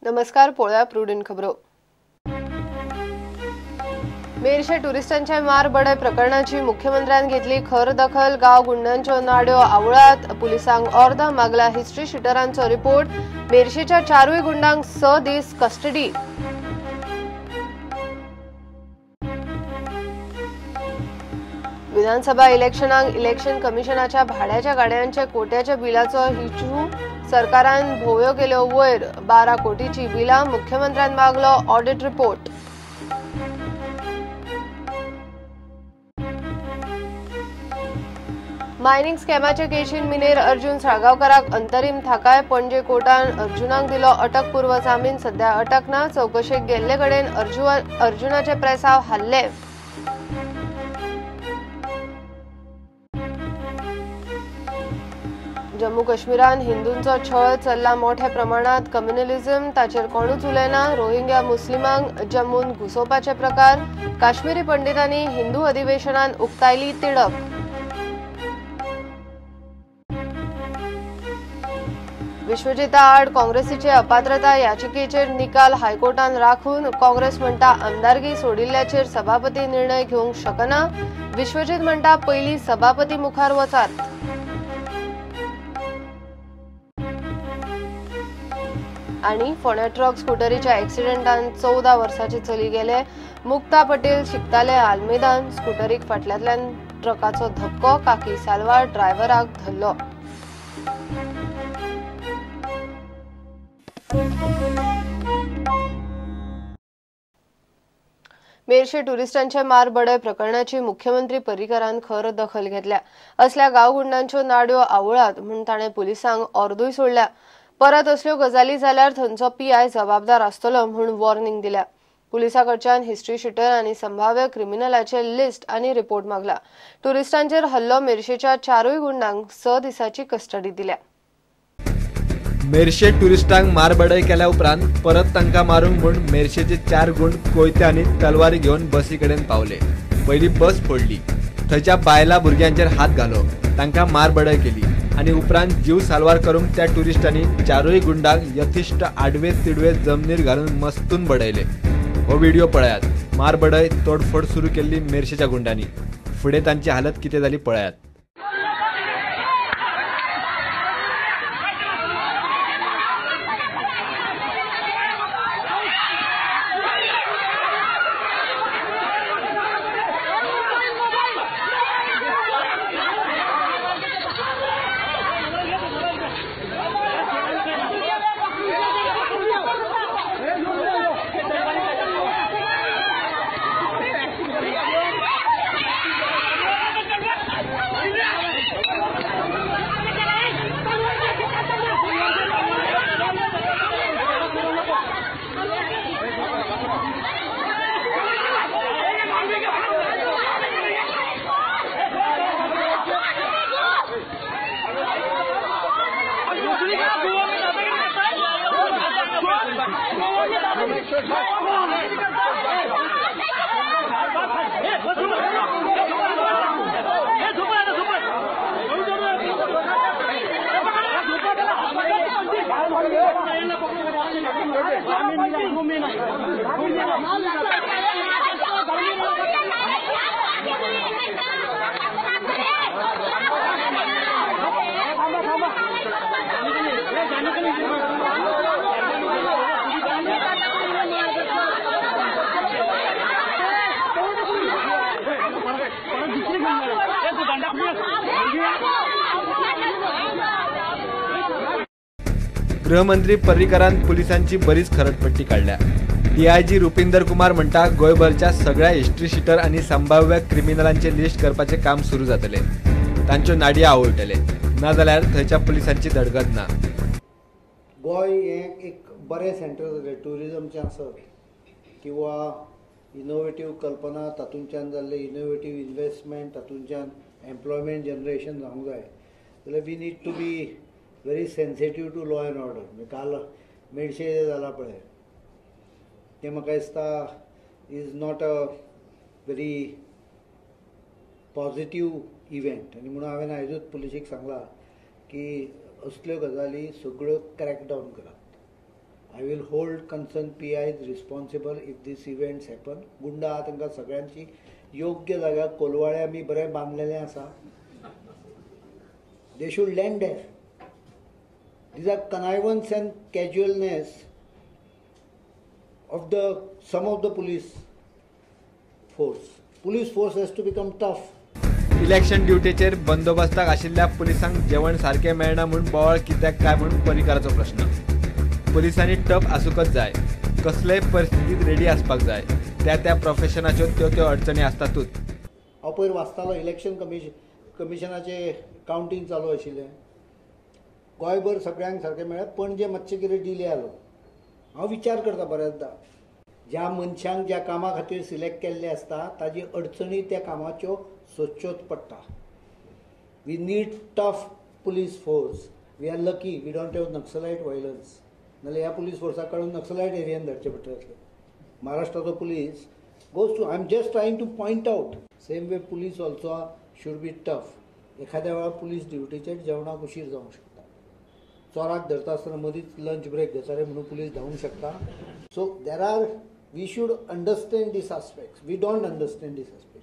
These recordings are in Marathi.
नमस्कार. पोळ्या प्रुडंट खबरो. मेरशे टुरिस्टांच्या मार बडय प्रकरणाची मुख्यमंत्र्यान घेतली खर दखल. गाव गुंडांच्यो नाड्यो आवळात. पुलिसांक अर्द मागला हिस्ट्री शिटरांचो रिपोर्ट. मेरशेच्या 4 गुंडांक 6 दीस कस्टडी. विधानसभा इलेक्शनाक इलेक्शन कमिशनाच्या भाड्याच्या गाड्यांचे कोट्याच्या बिलाचो हिशू सरकारान भोवयो केल्यो वयर. 12 कोटीची बिलां. मुख्यमंत्र्यान मागलो ऑडिट रिपोर्ट. मायनिंग स्कॅमाचे केशीन मिनेर अर्जुन साळगावकराक अंतरीम थाकाय. पणजे कोर्टान अर्जुनाक दिलो अटकपूर्व जामीन. सध्या अटक ना. चौकशेक गेल्ले कडेन अर्जुनाचे प्रेसाव हाल्ले. जम्मू काश्मीरान हिंदूंचो छळ चल्ला मोठ्या प्रमाणात. कम्युनलिझम ताचेर कोणूच उलयना. रोहिंग्या मुस्लिमांक जम्मून घुसोवपाचे प्रकार. काश्मीरी पंडितांनी हिंदू अधिवेशनान उक्तायली तिडक. विश्वजिता आड काँग्रेसीचे अपात्रता याचिकेचेर निकाल हायकोर्टान राखून. काँग्रेस म्हणटा आमदारकी सोडिल्ल्याचेर सभापती निर्णय घेवंक शकना. विश्वजित म्हणटा पयली सभापती मुखार वचात. आणि फोंड्या ट्रक स्कूटरीच्या एक्सिडेंटान 14 वर्साचे चली गेले. मुक्ता पटेल शिकताले आल्मेदान. स्कूटरीक फाटल्यातल्यान ट्रकाचो धक्को. काकी सालवार ड्रायव्हराक धरलो. मेरशे टुरिस्टांचे मार बडय प्रकरणाची मुख्यमंत्री पर्रीकरान खर दखल घेतल्या. असल्या गावगुंडांच्यो नाड्यो आवळात म्हूण ताणें पुलिसांक अर्दूय सोडल्या. परत असल्यो गजाली जाल्यार थंयचो पीआय जबाबदार आसतलो म्हूण वॉर्निंग दिल्या. पुलिसाकडच्यान हिस्ट्री शीटर आनी संभाव्य क्रिमिनलाचे लिस्ट आनी रिपोर्ट मागला. टुरिस्टांचेर हल्लो मेरशेच्या 4 गुंडांक 6 दिसाची कस्टडी दिल्या. मेरशे टुरिस्टांक मारबडय केल्या उपरांत परत तांकां मारूंक म्हूण मेरशेचे 4 गुंड कोयत्यांनी तलवारी घेवन बसी कडेन पावले. पयली बस फोडली. थंयच्या बायला भुरग्यांचेर हात घालो. तांकां मारबडय केली आनी उपरांत जीव सालवार करूंक त्या टुरिस्टांनी 4 गुंडांक यथेष्ट आडवे तिडवे जमनीर घालून मस्तून बडयले. हो व्हिडिओ पळयात. मारबडय तोडफोड सुरू केल्ली मेरशेच्या गुंडांनी. फुडें तांची हालत कितें जाली पळयात. गृहमंत्री पर्रीकरान पुलिसांची बरीच खरटपट्टी काढल्या. डीआयजी रुपिंदर कुमार म्हणटा गोंयभरच्या सगळ्या हिस्ट्री शीटर आनी संभाव्य क्रिमिनलांचे लिस्ट करपाचे काम सुरू जातले. तांच्यो नाडयो आवळटले. नाजाल्यार थंयच्या पुलिसांची धडगत ना. गोंय हें एक बरें सेंटर जालें ट्युरिजमचें आसत किंवा इनोवेटीव कल्पना तातूंतल्यान जाल्ले इनोवेटीव इन्वेस्टमेंट तातूंतल्यान एम्प्लॉयमेंट जनरेशन जावंक जाय जाल्यार we need to be very sensitive to law and order. काल मेडशे जाला पळय तें म्हाका दिसता is not a very positive event आनी म्हणून हांवें आयजूच पुलिशेक सांगलां की असल्यो गजाली सगळ्यो क्रॅक डावन करात I will hold concerned PIs responsible if these events happen. गुंड आहा तांकां सगळ्यांची योग्य जाग्यार कोलवाळे आमी बरें बांदलेलें आसा. They should land there. These are connivance and casualness of some of the police force. Police force has to become tough. Election ड्युटीचेर बंदोबस्ताक आशिल्ल्या पुलिसांक जेवण सारखें मेळना म्हूण बोवाळ कित्याक काय म्हूण परिकाराचो प्रश्न. पुलिसांनी टफ आसूकच जाय. कसलेय परिस्थितीत रेडी आसपाक जाय. त्या प्रोफेशनाच्यो त्यो अडचणी आसतातूच. हांव पयर वाचतालो इलेक्शन कमिशनाचें कावंटींग चालू आशिल्लें. गोंयभर सगळ्यांक सारकें मेळ्ळें. पणजे मातशें कितें डिले जालो. हांव विचार करता बऱ्याचदा ज्या मनशांक ज्या कामा खातीर सिलेक्ट केल्ले आसता ताजी अडचणी त्या कामाच्यो सोदच्योच पडटा. We need tough police force. We are lucky we don't have naxalite violence. नाल्यार ह्या पुलीस फोर्साक काडून नक्सलायट एरियान धाडचें पडटलें. महाराष्ट्राचो police goes to I am just trying to point out same way police also should be tough. एखाद्या वेळा पुलीस ड्युटीचेर जेवणाक उशीर जावंक शकता. चोराक धरता आसतना मदींच लंच ब्रेक घेता रे म्हणून पुलीस धांवूंक शकता. So there are we should understand these aspects. We don't understand these aspect.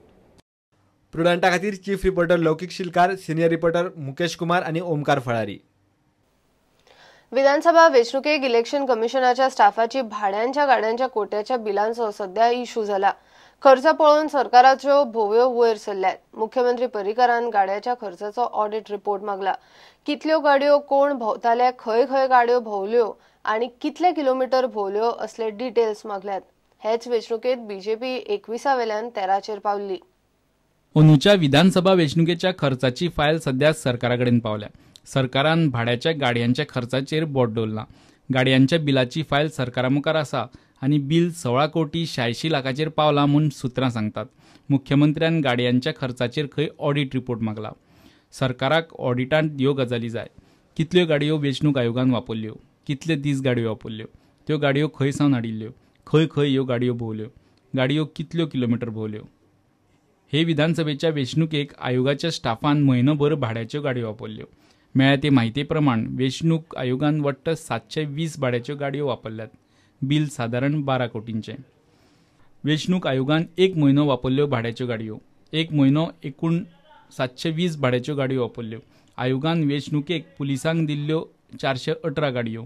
प्रुडंटा खातीर chief reporter Laukik Shilkar, senior reporter Mukesh Kumar आणि ओमकार फळारी. विधानसभा वेंचणुकेक इलेक्शन कमिशनाच्या स्टाफाची भाड्यांच्या गाड्यांच्या कोट्याच्या बिलांचो सध्या इश्यू जाला. खर्च पळोवन सरकाराच्यो भोवयो वयर सरल्यात. मुख्यमंत्री पर्रीकारान गाड्याच्या खर्चाचो ऑडिट रिपोर्ट मागला. कितल्यो गाडयो कोण भोंवताले, खंय खंय गाडयो भोंवल्यो आनी कितले किलोमीटर भोंवल्यो असले डिटेल्स मागल्यात. हेच वेंचणुकेत बीजेपी 21 वेल्यान 13 पावल्ली. अंदूच्या विधानसभा वेंचणुकेच्या खर्चाची फायल सध्या सरकाराकडेन पावल्या. सरकारान भाड्याच्या गाडयांच्या खर्चाचेर बोट दवरला. गाडयांच्या बिलाची फायल सरकारा मुखार आसा आनी बिल 16 कोटी 86 लाखाचेर पावला म्हूण सुत्रां सांगतात. मुख्यमंत्र्यान गाडयांच्या खर्चाचेर खंय ऑडिट रिपोर्ट मागला. सरकाराक ऑडिटांत ह्यो गजाली जाय. कितल्यो गाडयो वेंचणूक आयोगान वापरल्यो, कितले दीस गाडयो वापरल्यो, त्यो गाडयो खंय सावन हाडिल्ल्यो, खंय खंय ह्यो गाडयो भोंवल्यो, गाडयो कितल्यो किलोमीटर भोंवल्यो. हे विधानसभेच्या वेंचणुकेक आयोगाच्या स्टाफान म्हयनोभर भाड्याच्यो गाडयो वापरल्यो. मेळ्ळ्या ते म्हायती प्रमाण वेंचणूक आयोगान वट्ट 720 भाड्याच्यो गाडयो वापरल्यात. बिल सादारण 12 कोटींचें. वेंचणूक आयोगान 1 म्हयनो वापरल्यो भाड्याच्यो गाडयो. 1 म्हयनो एकूण 720 भाड्याच्यो गाडयो वापरल्यो. आयोगान वेंचणुकेक पुलिसांक दिल्ल्यो 418 गाडयो.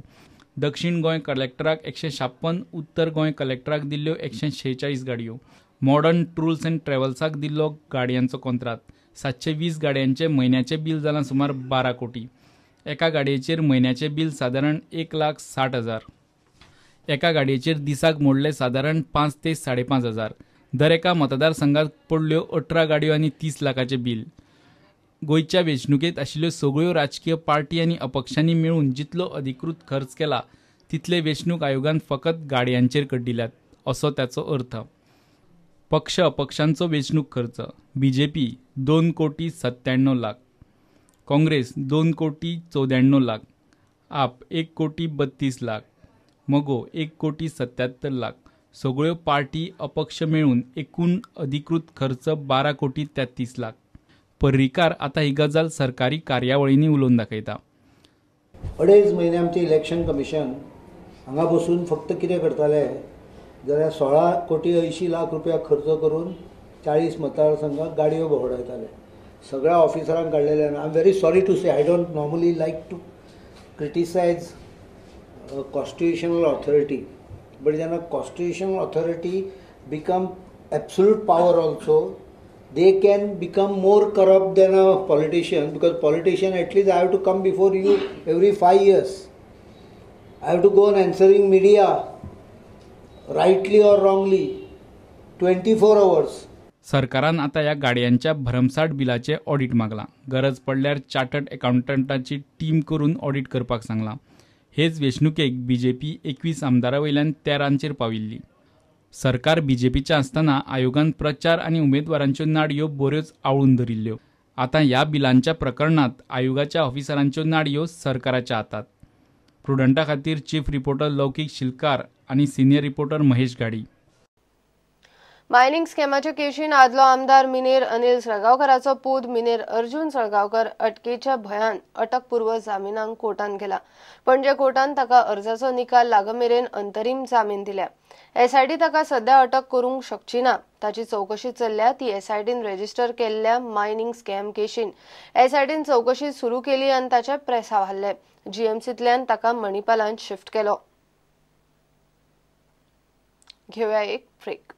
दक्षिण गोंय कलेक्टराक 156, उत्तर गोंय कलेक्टराक दिल्ल्यो 146 गाडयो. मॉडर्न टूर्स अँड ट्रॅव्हल्साक दिल्लो गाडयांचो कंत्राट. 720 गाडयांचे म्हयन्याचें बिल जालां सुमार 12 कोटी. एका गाडयेचेर म्हयन्याचें बिल सादारण 1,60,000. एका गाडयेचेर दिसाक मोडले सादारण 5 ते 5,500. दर एका मतदारसंघात पडल्यो 18 गाडयो आनी 30 लाखाचें बिल. गोंयच्या वेंचणुकेत आशिल्ल्यो सगळ्यो राजकीय पार्टी आनी अपक्षांनी मेळून जितलो अधिकृत खर्च केला तितले वेंचणूक आयोगान फकत गाडयांचेर कड्डिल्यात असो त्याचो अर्थ. पक्ष अपक्षांचो वेंचणूक खर्च: बीजेपी 2 कोटी 97 लाख, काँग्रेस 2 कोटी 94 लाख, आप 1 कोटी 32 लाख, मगो 1 कोटी 77 लाख. सगळ्यो पार्टी अपक्ष मेळून एकूण अधिकृत खर्च 12 कोटी 33 लाख. पर्रीकार आता ही गजाल सरकारी कार्यावळींनी उलोवन दाखयता. 2.5 म्हयने आमचे इलेक्शन कमिशन हांगा बसून फक्त कितें करताले जाल्यार 16 कोटी 80 लाख रुपया खर्च करून 40 मतदारसंघात गाडयो भोंवडायताले. सगळ्या ऑफिसरांक काडलेले. I am very sorry to say, I don't normally like to criticise constitutional authority, but जेन्ना constitutional authority become absolute power also, they can become more corrupt than a politician, because politician at least I have to come before you every 5 years. I have to go on answering media rightly or wrongly 24 hours. सरकारान आता या गाडयांच्या भरमसाट बिलाचे ऑडिट मागला. गरज पडल्यार चार्टर्ड अकाउंटंटाची टीम करून ऑडिट करपाक सांगला. हेच वेंचणुकेक बीजेपी 21 आमदारां वयल्यान 13 पाविल्ली. सरकार बीजेपीच्या आसतना आयोगान प्रचार आनी उमेदवारांच्यो नाडयो बऱ्योच आवळून धरिल्ल्यो. आता ह्या बिलांच्या प्रकरणात आयोगाच्या ऑफिसरांच्यो नाडयो सरकाराच्या हातात. प्रुडंटा खातीर चीफ रिपोर्टर लौकिक शिलकार आनी सिनियर रिपोर्टर महेश गाडी. मायनिंग स्कॅमाच्या केशीन आदलो आमदार मिनेर अनिल सळगावकराचो पूत मिनेर अर्जुन सळगावकर अटकेच्या भयान अटकपूर्व जामिनाक कोर्टान गेला. पणजे कोर्टान ताका अर्जाचो निकाल लागमेरेन अंतरीम जामीन दिल्या. एसआयटी ताका सध्या अटक करूंक शकची ना. ताची चौकशी चल्ल्या ती एसआयटीन रेजिस्टर केल्ल्या मायनिंग स्कॅम केशीन. एसआयटीन चौकशी सुरू केली आनी ताचे प्रेसाव हाडले. जीएमसींतल्यान ताका मणिपालांत शिफ्ट केलो. घेऊया एक ब्रेक.